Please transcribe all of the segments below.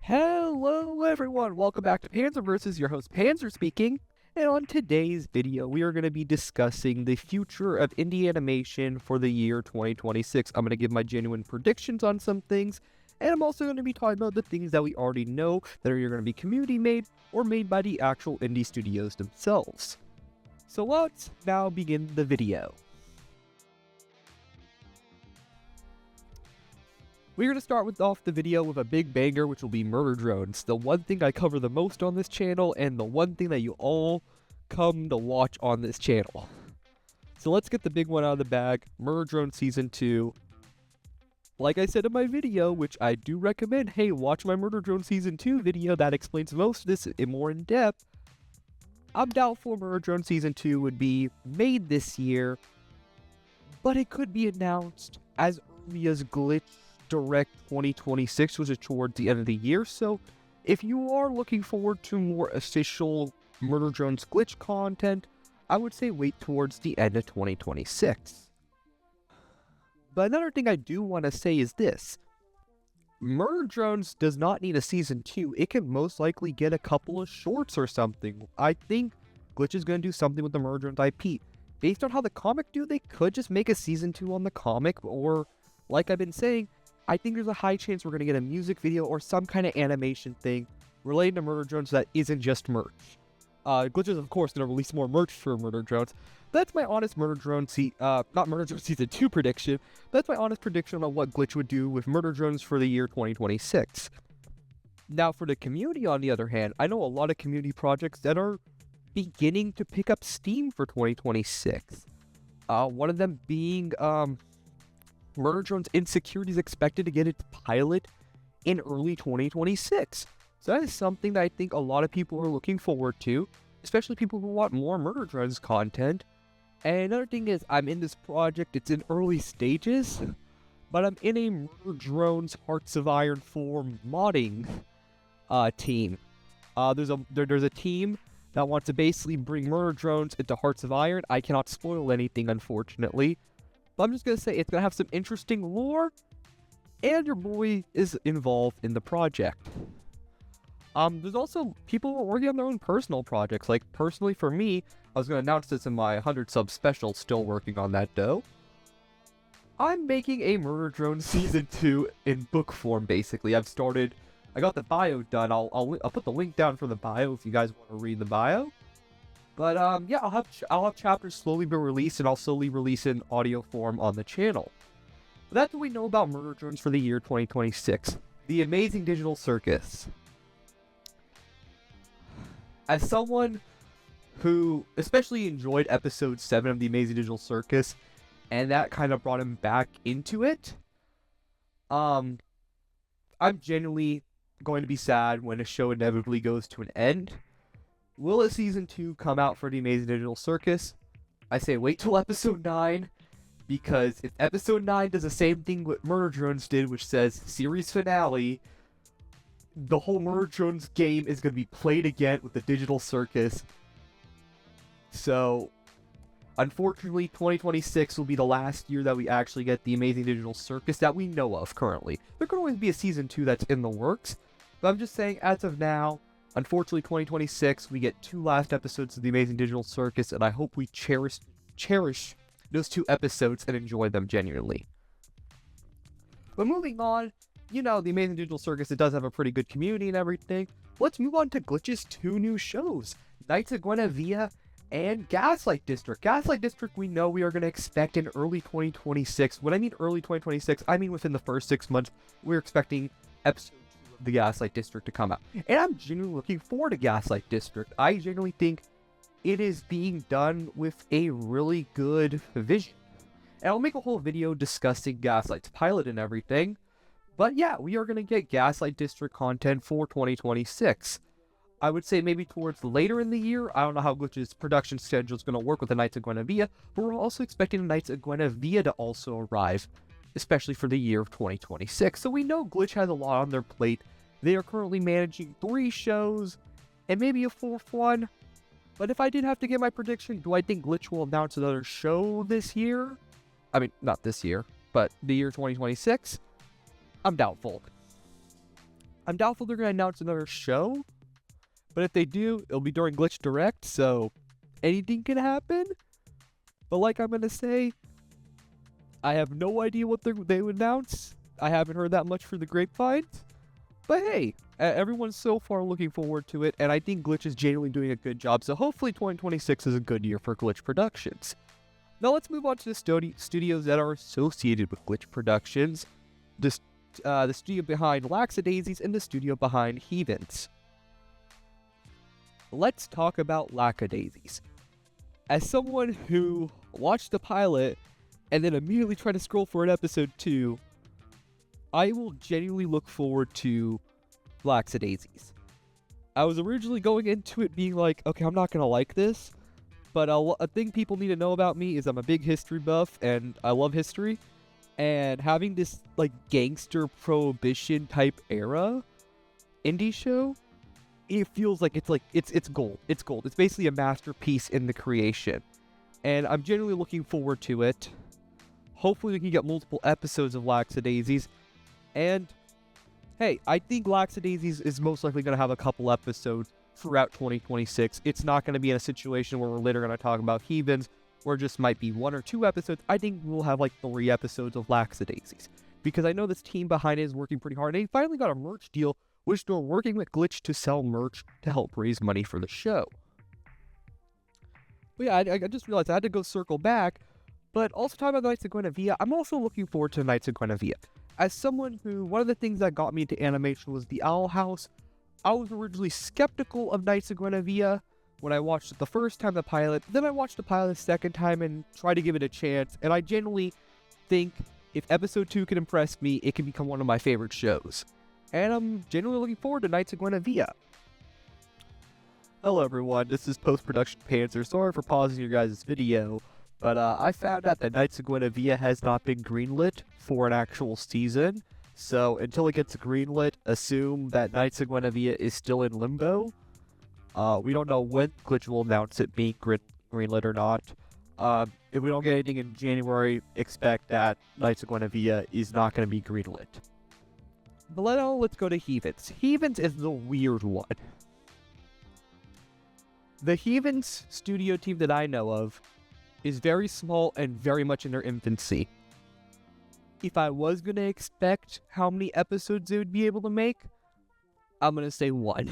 Hello everyone, welcome back to Panzer vs. Your host Panzer speaking, and on today's video we are going to be discussing the future of indie animation for the year 2026. I'm going to give my genuine predictions on some things, and I'm also going to be talking about the things that we already know that are either going to be community made or made by the actual indie studios themselves. So let's now begin the video. We're going to start off the video with a big banger, which will be murder drones. The one thing I cover the most on this channel, and the one thing that you all come to watch on this channel. So let's get the big one out of the bag. Murder Drone Season 2. Like I said in my video, which I do recommend, hey, watch my Murder Drone Season 2 video that explains most of this more in depth. I'm doubtful Murder Drone Season 2 would be made this year, but it could be announced as early as Glitch Direct 2026, which is towards the end of the year. So if you are looking forward to more official Murder Drones Glitch content, I would say wait towards the end of 2026. But another thing I do want to say is this. Murder Drones does not need a Season 2. It can most likely get a couple of shorts or something. I think Glitch is going to do something with the Murder Drones IP. Based on how the comic do, they could just make a Season 2 on the comic, or like I've been saying, I think there's a high chance we're going to get a music video or some kind of animation thing related to Murder Drones that isn't just merch. Glitch is, of course, going to release more merch for Murder Drones. That's my honest Murder Drone not Murder Drone Season 2 prediction. That's my honest prediction on what Glitch would do with Murder Drones for the year 2026. Now, for the community, on the other hand, I know a lot of community projects that are beginning to pick up steam for 2026. One of them being, Murder Drones Insecurity is expected to get its pilot in early 2026. So that is something that I think a lot of people are looking forward to, especially people who want more Murder Drones content. And another thing is, I'm in this project, it's in early stages, but I'm in a Murder Drones Hearts of Iron 4 modding team. There's a team that wants to basically bring Murder Drones into Hearts of Iron. I cannot spoil anything, unfortunately. But I'm just going to say it's going to have some interesting lore, and your boy is involved in the project. There's also people who are working on their own personal projects. Like, personally for me, I was going to announce this in my 100 sub special, still working on that though. I'm making a Murder Drone Season 2 in book form, basically. I got the bio done. I'll put the link down for the bio if you guys want to read the bio. But yeah, I'll have chapters slowly be released, and I'll slowly release in audio form on the channel. But that's what we know about Murder Drones for the year 2026. The Amazing Digital Circus. As someone who especially enjoyed episode 7 of The Amazing Digital Circus, and that kind of brought him back into it, I'm genuinely going to be sad when a show inevitably goes to an end. Will a Season 2 come out for The Amazing Digital Circus? I say wait till Episode 9, because if Episode 9 does the same thing what Murder Drones did, which says Series Finale, the whole Murder Drones game is going to be played again with the Digital Circus. So, unfortunately, 2026 will be the last year that we actually get The Amazing Digital Circus that we know of currently. There could always be a Season 2 that's in the works, but I'm just saying, as of now, unfortunately, 2026, we get 2 last episodes of The Amazing Digital Circus, and I hope we cherish those 2 episodes and enjoy them genuinely. But moving on, you know, The Amazing Digital Circus, it does have a pretty good community and everything. Let's move on to Glitch's 2 new shows, Knights of Guinevere and Gaslight District. Gaslight District, we know we are going to expect in early 2026. When I mean early 2026, I mean within the first 6 months, we're expecting episode the Gaslight District to come out. And I'm genuinely looking forward to Gaslight District. I genuinely think it is being done with a really good vision. And I'll make a whole video discussing Gaslight's pilot and everything. But yeah, we are going to get Gaslight District content for 2026. I would say maybe towards later in the year. I don't know how Glitch's production schedule is going to work with the Knights of Guinevere, but we're also expecting the Knights of Guinevere to also arrive, especially for the year of 2026. So we know Glitch has a lot on their plate. They are currently managing 3 shows, and maybe a 4th one. But if I did have to give my prediction, do I think Glitch will announce another show this year? I mean, not this year, but the year 2026? I'm doubtful. I'm doubtful they're going to announce another show, but if they do, it'll be during Glitch Direct, so anything can happen. But like I'm going to say, I have no idea what they would announce. I haven't heard that much for the grapevines. But hey, everyone's so far looking forward to it, and I think Glitch is genuinely doing a good job, so hopefully 2026 is a good year for Glitch Productions. Now let's move on to the studios that are associated with Glitch Productions. The studio behind Lackadaisies and the studio behind Heathens. Let's talk about Lackadaisies. As someone who watched the pilot and then immediately tried to scroll for an episode 2, I will genuinely look forward to Lackadaisies. I was originally going into it being like, okay, I'm not going to like this, but a thing people need to know about me is I'm a big history buff and I love history. And having this, like, gangster prohibition type era indie show, it feels like it's gold. It's gold. It's basically a masterpiece in the creation. And I'm genuinely looking forward to it. Hopefully we can get multiple episodes of Lackadaisies. And, hey, I think Lackadaisies is most likely going to have a couple episodes throughout 2026. It's not going to be in a situation where we're later going to talk about Heathens, where it just might be 1 or 2 episodes. I think we'll have like 3 episodes of Lackadaisies, because I know this team behind it is working pretty hard. They finally got a merch deal, which they're working with Glitch to sell merch to help raise money for the show. But yeah, I just realized I had to go circle back, but also talking about the Knights of Guinevere, I'm also looking forward to the Knights of Guinevere. As someone who, one of the things that got me into animation was the Owl House. I was originally skeptical of Knights of Guinevere when I watched it the first time, the pilot. Then I watched the pilot the second time and tried to give it a chance. And I genuinely think if episode 2 can impress me, it can become one of my favorite shows. And I'm genuinely looking forward to Knights of Guinevere. Hello everyone, this is Post-Production Panzer. Sorry for pausing your guys' video, but I found out that Knights of Guinevere has not been greenlit for an actual season. So until it gets greenlit, assume that Knights of Guinevere is still in limbo. We don't know when Glitch will announce it being greenlit or not. If we don't get anything in January, expect that Knights of Guinevere is not going to be greenlit. But now let's go to Heathens. Heathens is the weird one. The Heathens studio team that I know of is very small and very much in their infancy. If I was going to expect how many episodes they would be able to make, I'm going to say 1.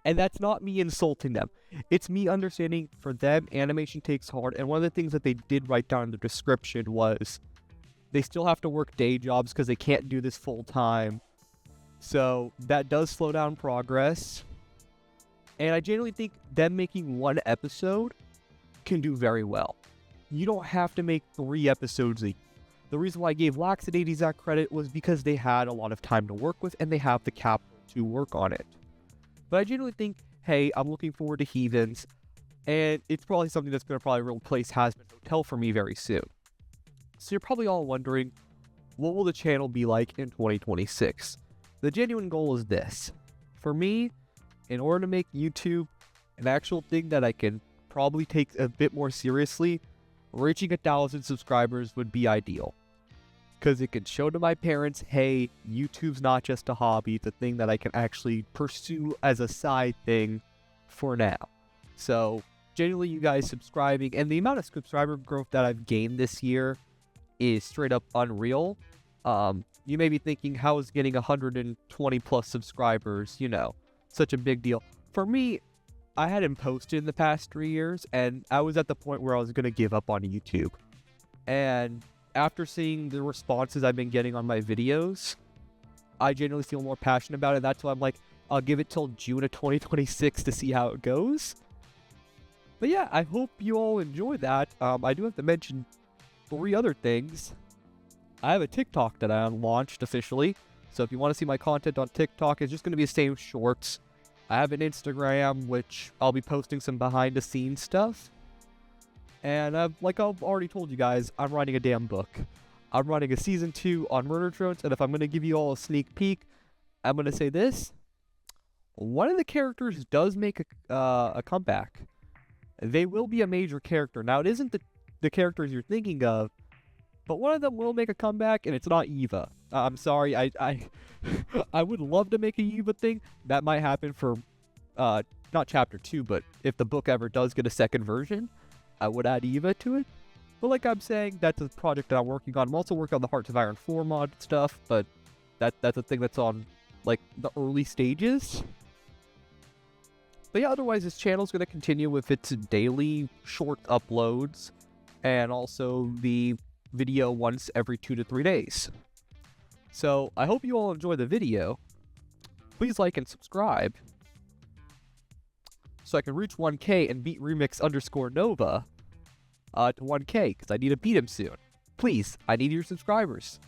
And that's not me insulting them. It's me understanding for them, animation takes hard. And one of the things that they did write down in the description was they still have to work day jobs because they can't do this full time. So that does slow down progress. And I genuinely think them making 1 episode can do very well. You don't have to make 3 episodes a year. The reason why I gave Lackadaisies that credit was because they had a lot of time to work with and they have the capital to work on it. But I genuinely think, hey, I'm looking forward to Heathens, and it's probably something that's going to probably replace Hasbin Hotel for me very soon. So you're probably all wondering, what will the channel be like in 2026? The genuine goal is this. For me, in order to make YouTube an actual thing that I can probably take a bit more seriously, reaching 1,000 subscribers would be ideal. Because it can show to my parents, hey, YouTube's not just a hobby, it's a thing that I can actually pursue as a side thing for now. So, genuinely you guys subscribing, and the amount of subscriber growth that I've gained this year is straight up unreal. You may be thinking, how is getting 120 plus subscribers, such a big deal? For me, I hadn't posted in the past 3 years, and I was at the point where I was going to give up on YouTube. And after seeing the responses I've been getting on my videos, I genuinely feel more passionate about it. That's why I'm like, I'll give it till June of 2026 to see how it goes. But yeah, I hope you all enjoy that. I do have to mention 3 other things. I have a TikTok that I launched officially. So if you want to see my content on TikTok, it's just going to be the same shorts. I have an Instagram, which I'll be posting some behind-the-scenes stuff. And like I've already told you guys, I'm writing a damn book. I'm writing a season 2 on murder drones, and if I'm going to give you all a sneak peek, I'm going to say this. One of the characters does make a comeback. They will be a major character. Now, it isn't the characters you're thinking of, but one of them will make a comeback, and it's not Eva. I'm sorry, I I would love to make a Eva thing. That might happen for, not chapter 2, but if the book ever does get a second version, I would add Eva to it. But like I'm saying, that's a project that I'm working on. I'm also working on the Hearts of Iron 4 mod stuff, but that's a thing that's on, like, the early stages. But yeah, otherwise this channel's going to continue with its daily short uploads, and also the video once every 2 to 3 days. So I hope you all enjoy the video. Please like and subscribe, so I can reach 1K and beat Remix_Nova to 1K, because I need to beat him soon. Please, I need your subscribers.